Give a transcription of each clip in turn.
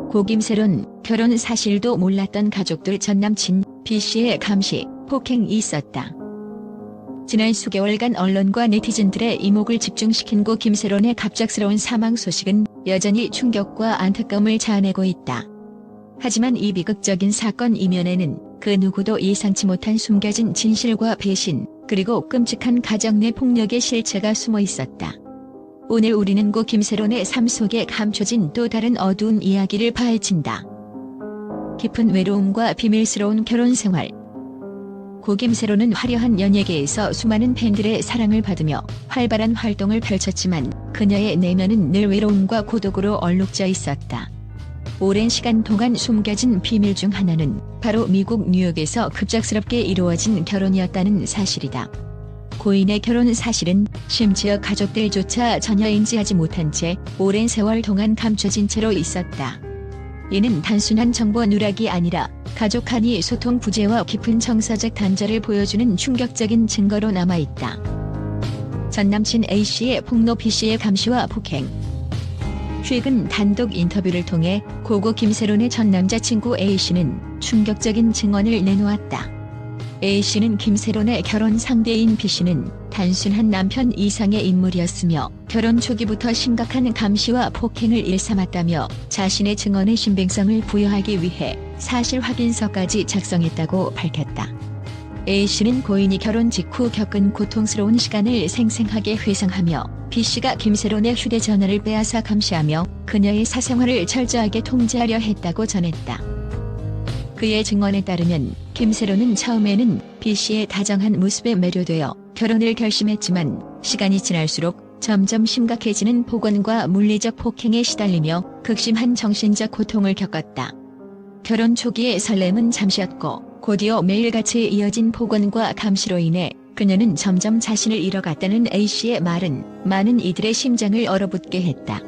고 김세론 결혼 사실도 몰랐던 가족들 전남친 B씨의 감시, 폭행이 있었다. 지난 수개월간 언론과 네티즌들의 이목을 집중시킨 고 김세론의 갑작스러운 사망 소식은 여전히 충격과 안타까움을 자아내고 있다. 하지만 이 비극적인 사건 이면에는 그 누구도 예상치 못한 숨겨진 진실과 배신, 그리고 끔찍한 가정 내 폭력의 실체가 숨어 있었다. 오늘 우리는 고 김세론의 삶 속에 감춰진 또 다른 어두운 이야기를 파헤친다. 깊은 외로움과 비밀스러운 결혼 생활. 고 김세론은 화려한 연예계에서 수많은 팬들의 사랑을 받으며 활발한 활동을 펼쳤지만 그녀의 내면은 늘 외로움과 고독으로 얼룩져 있었다. 오랜 시간 동안 숨겨진 비밀 중 하나는 바로 미국 뉴욕에서 급작스럽게 이루어진 결혼이었다는 사실이다. 고인의 결혼 사실은 심지어 가족들조차 전혀 인지하지 못한 채 오랜 세월 동안 감춰진 채로 있었다. 이는 단순한 정보 누락이 아니라 가족 간의 소통 부재와 깊은 정서적 단절을 보여주는 충격적인 증거로 남아있다. 전남친 A씨의 폭로, B씨의 감시와 폭행. 최근 단독 인터뷰를 통해 고고 김세론의 전 남자친구 A씨는 충격적인 증언을 내놓았다. A씨는 김세론의 결혼 상대인 B씨는 단순한 남편 이상의 인물이었으며 결혼 초기부터 심각한 감시와 폭행을 일삼았다며 자신의 증언의 신빙성을 부여하기 위해 사실 확인서까지 작성했다고 밝혔다. A씨는 고인이 결혼 직후 겪은 고통스러운 시간을 생생하게 회상하며 B씨가 김세론의 휴대전화를 빼앗아 감시하며 그녀의 사생활을 철저하게 통제하려 했다고 전했다. 그의 증언에 따르면 김세론은 처음에는 B씨의 다정한 모습에 매료되어 결혼을 결심했지만 시간이 지날수록 점점 심각해지는 폭언과 물리적 폭행에 시달리며 극심한 정신적 고통을 겪었다. 결혼 초기의 설렘은 잠시였고 곧이어 매일같이 이어진 폭언과 감시로 인해 그녀는 점점 자신을 잃어갔다는 A씨의 말은 많은 이들의 심장을 얼어붙게 했다.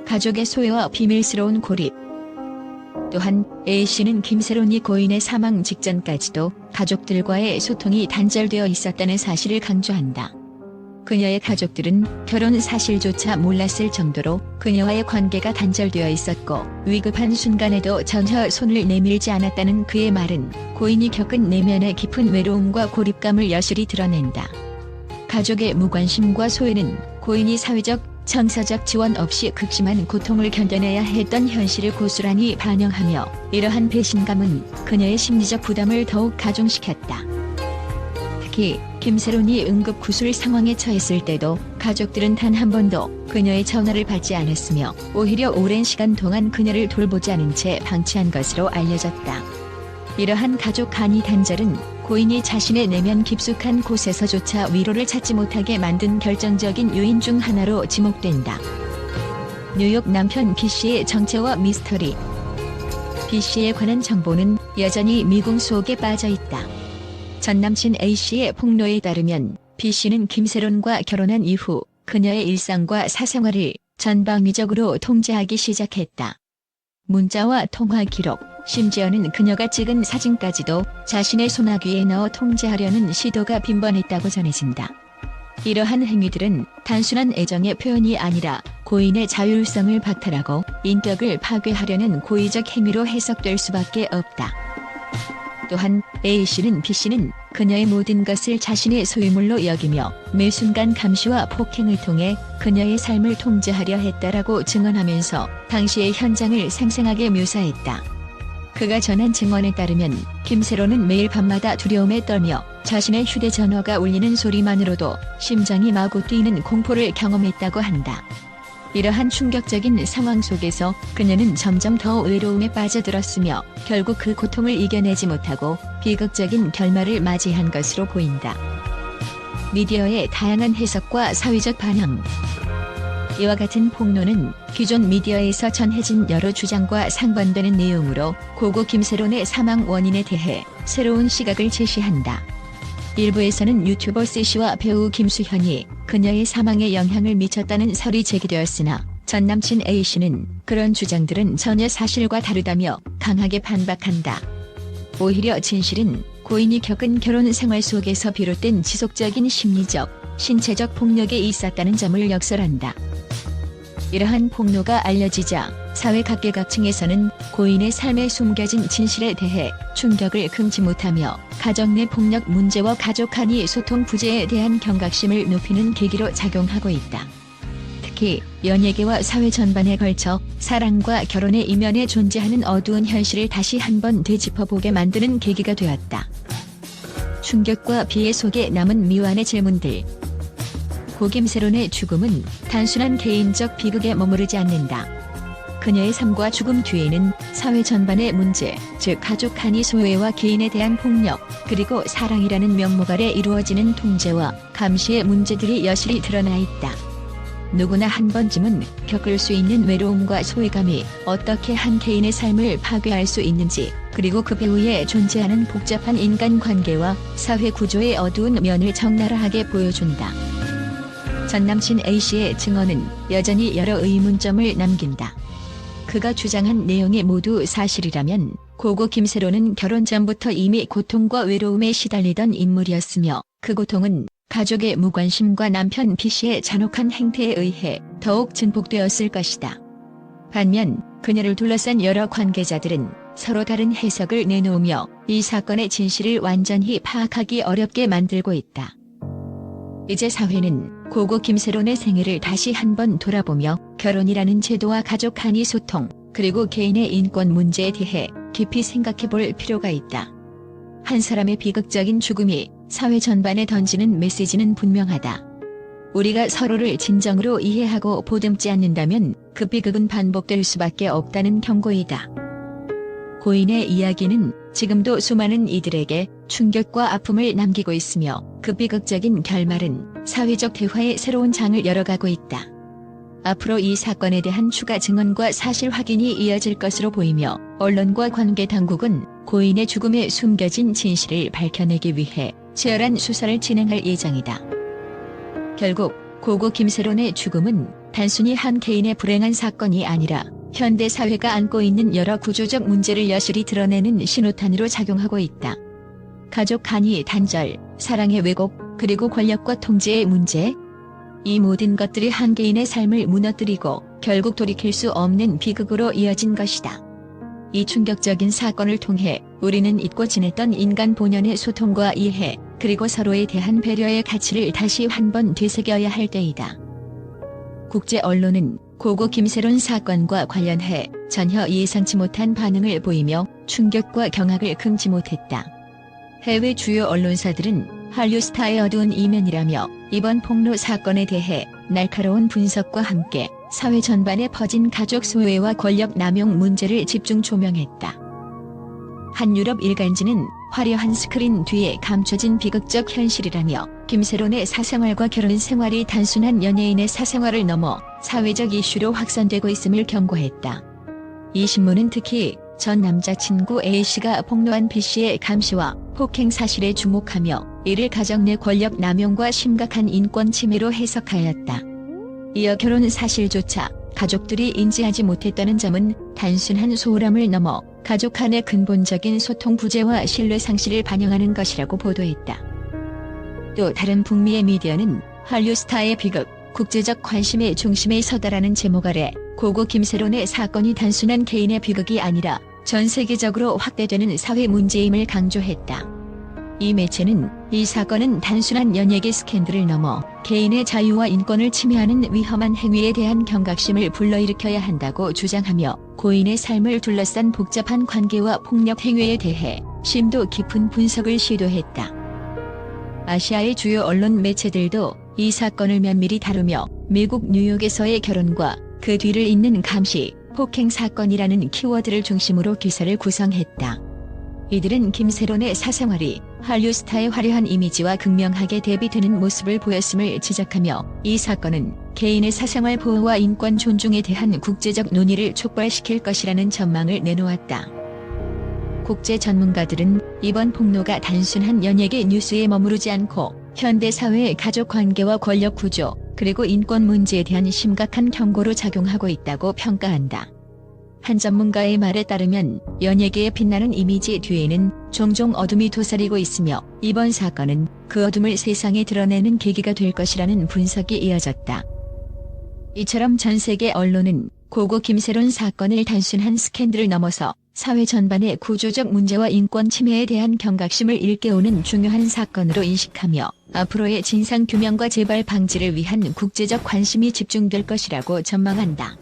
가족의 소외와 비밀스러운 고립. 또한 A씨는 김세론이 고인의 사망 직전까지도 가족들과의 소통이 단절되어 있었다는 사실을 강조한다. 그녀의 가족들은 결혼 사실조차 몰랐을 정도로 그녀와의 관계가 단절되어 있었고 위급한 순간에도 전혀 손을 내밀지 않았다는 그의 말은 고인이 겪은 내면의 깊은 외로움과 고립감을 여실히 드러낸다. 가족의 무관심과 소외는 고인이 사회적, 정서적 지원 없이 극심한 고통을 견뎌내야 했던 현실을 고스란히 반영하며 이러한 배신감은 그녀의 심리적 부담을 더욱 가중시켰다. 특히 김세론이 응급구술 상황에 처했을 때도 가족들은 단 한 번도 그녀의 전화를 받지 않았으며 오히려 오랜 시간 동안 그녀를 돌보지 않은 채 방치한 것으로 알려졌다. 이러한 가족 간의 단절은 고인이 자신의 내면 깊숙한 곳에서조차 위로를 찾지 못하게 만든 결정적인 요인 중 하나로 지목된다. 뉴욕 남편 B씨의 정체와 미스터리. B씨에 관한 정보는 여전히 미궁 속에 빠져 있다. 전 남친 A씨의 폭로에 따르면 B씨는 김세론과 결혼한 이후 그녀의 일상과 사생활을 전방위적으로 통제하기 시작했다. 문자와 통화 기록, 심지어는 그녀가 찍은 사진까지도 자신의 손아귀에 넣어 통제하려는 시도가 빈번했다고 전해진다. 이러한 행위들은 단순한 애정의 표현이 아니라 고인의 자율성을 박탈하고 인격을 파괴하려는 고의적 행위로 해석될 수밖에 없다. 또한 A씨는 B씨는 그녀의 모든 것을 자신의 소유물로 여기며 매 순간 감시와 폭행을 통해 그녀의 삶을 통제하려 했다라고 증언하면서 당시의 현장을 생생하게 묘사했다. 그가 전한 증언에 따르면 김세론은 매일 밤마다 두려움에 떨며 자신의 휴대전화가 울리는 소리만으로도 심장이 마구 뛰는 공포를 경험했다고 한다. 이러한 충격적인 상황 속에서 그녀는 점점 더 외로움에 빠져들었으며 결국 그 고통을 이겨내지 못하고 비극적인 결말을 맞이한 것으로 보인다. 미디어의 다양한 해석과 사회적 반응. 이와 같은 폭로는 기존 미디어에서 전해진 여러 주장과 상반되는 내용으로 고고 김세론의 사망 원인에 대해 새로운 시각을 제시한다. 일부에서는 유튜버 C씨와 배우 김수현이 그녀의 사망에 영향을 미쳤다는 설이 제기되었으나 전 남친 A씨는 그런 주장들은 전혀 사실과 다르다며 강하게 반박한다. 오히려 진실은 고인이 겪은 결혼 생활 속에서 비롯된 지속적인 심리적, 신체적 폭력에 있었다는 점을 역설한다. 이러한 폭로가 알려지자 사회 각계각층에서는 고인의 삶에 숨겨진 진실에 대해 충격을 금치 못하며 가정 내 폭력 문제와 가족 간의 소통 부재에 대한 경각심을 높이는 계기로 작용하고 있다. 특히 연예계와 사회 전반에 걸쳐 사랑과 결혼의 이면에 존재하는 어두운 현실을 다시 한번 되짚어보게 만드는 계기가 되었다. 충격과 비애 속에 남은 미완의 질문들. 고 김세론의 죽음은 단순한 개인적 비극에 머무르지 않는다. 그녀의 삶과 죽음 뒤에는 사회 전반의 문제, 즉 가족 간의 소외와 개인에 대한 폭력, 그리고 사랑이라는 명목 아래 이루어지는 통제와 감시의 문제들이 여실히 드러나 있다. 누구나 한 번쯤은 겪을 수 있는 외로움과 소외감이 어떻게 한 개인의 삶을 파괴할 수 있는지, 그리고 그 배후에 존재하는 복잡한 인간관계와 사회 구조의 어두운 면을 적나라하게 보여준다. 전 남친 A씨의 증언은 여전히 여러 의문점을 남긴다. 그가 주장한 내용이 모두 사실이라면 고고 김세론은 결혼 전부터 이미 고통과 외로움에 시달리던 인물이었으며, 그 고통은 가족의 무관심과 남편 B씨의 잔혹한 행태에 의해 더욱 증폭되었을 것이다. 반면 그녀를 둘러싼 여러 관계자들은 서로 다른 해석을 내놓으며 이 사건의 진실을 완전히 파악하기 어렵게 만들고 있다. 이제 사회는 고고 김세론의 생애를 다시 한번 돌아보며 결혼이라는 제도와 가족 간의 소통, 그리고 개인의 인권 문제에 대해 깊이 생각해 볼 필요가 있다. 한 사람의 비극적인 죽음이 사회 전반에 던지는 메시지는 분명하다. 우리가 서로를 진정으로 이해하고 보듬지 않는다면 그 비극은 반복될 수밖에 없다는 경고이다. 고인의 이야기는 지금도 수많은 이들에게 충격과 아픔을 남기고 있으며, 그 비극적인 결말은 사회적 대화의 새로운 장을 열어가고 있다. 앞으로 이 사건에 대한 추가 증언과 사실 확인이 이어질 것으로 보이며, 언론과 관계 당국은 고인의 죽음에 숨겨진 진실을 밝혀내기 위해 치열한 수사를 진행할 예정이다. 결국 고고 김세론의 죽음은 단순히 한 개인의 불행한 사건이 아니라 현대 사회가 안고 있는 여러 구조적 문제를 여실히 드러내는 신호탄으로 작용하고 있다. 가족 간의 단절, 사랑의 왜곡, 그리고 권력과 통제의 문제. 이 모든 것들이 한 개인의 삶을 무너뜨리고 결국 돌이킬 수 없는 비극으로 이어진 것이다. 이 충격적인 사건을 통해 우리는 잊고 지냈던 인간 본연의 소통과 이해, 그리고 서로에 대한 배려의 가치를 다시 한번 되새겨야 할 때이다. 국제 언론은 고고 김세론 사건과 관련해 전혀 예상치 못한 반응을 보이며 충격과 경악을 금치 못했다. 해외 주요 언론사들은 한류스타의 어두운 이면이라며 이번 폭로 사건에 대해 날카로운 분석과 함께 사회 전반에 퍼진 가족 소외와 권력 남용 문제를 집중 조명했다. 한 유럽 일간지는 화려한 스크린 뒤에 감춰진 비극적 현실이라며 김세론의 사생활과 결혼 생활이 단순한 연예인의 사생활을 넘어 사회적 이슈로 확산되고 있음을 경고했다. 이 신문은 특히 전 남자친구 A씨가 폭로한 B씨의 감시와 폭행 사실에 주목하며 이를 가정 내 권력 남용과 심각한 인권 침해로 해석하였다. 이어 결혼 사실조차 가족들이 인지하지 못했다는 점은 단순한 소홀함을 넘어 가족 간의 근본적인 소통 부재와 신뢰 상실을 반영하는 것이라고 보도했다. 또 다른 북미의 미디어는 한류스타의 비극, 국제적 관심의 중심에 서다라는 제목 아래 고고 김세론의 사건이 단순한 개인의 비극이 아니라 전 세계적으로 확대되는 사회 문제임을 강조했다. 이 매체는 이 사건은 단순한 연예계 스캔들을 넘어 개인의 자유와 인권을 침해하는 위험한 행위에 대한 경각심을 불러일으켜야 한다고 주장하며 고인의 삶을 둘러싼 복잡한 관계와 폭력 행위에 대해 심도 깊은 분석을 시도했다. 아시아의 주요 언론 매체들도 이 사건을 면밀히 다루며 미국 뉴욕에서의 결혼과 그 뒤를 잇는 감시, 폭행 사건이라는 키워드를 중심으로 기사를 구성했다. 이들은 김세론의 사생활이 한류스타의 화려한 이미지와 극명하게 대비되는 모습을 보였음을 지적하며 이 사건은 개인의 사생활 보호와 인권 존중에 대한 국제적 논의를 촉발시킬 것이라는 전망을 내놓았다. 국제 전문가들은 이번 폭로가 단순한 연예계 뉴스에 머무르지 않고 현대 사회의 가족 관계와 권력 구조, 그리고 인권 문제에 대한 심각한 경고로 작용하고 있다고 평가한다. 한 전문가의 말에 따르면 연예계의 빛나는 이미지 뒤에는 종종 어둠이 도사리고 있으며 이번 사건은 그 어둠을 세상에 드러내는 계기가 될 것이라는 분석이 이어졌다. 이처럼 전 세계 언론은 고고 김세론 사건을 단순한 스캔들을 넘어서 사회 전반의 구조적 문제와 인권 침해에 대한 경각심을 일깨우는 중요한 사건으로 인식하며 앞으로의 진상규명과 재발 방지를 위한 국제적 관심이 집중될 것이라고 전망한다.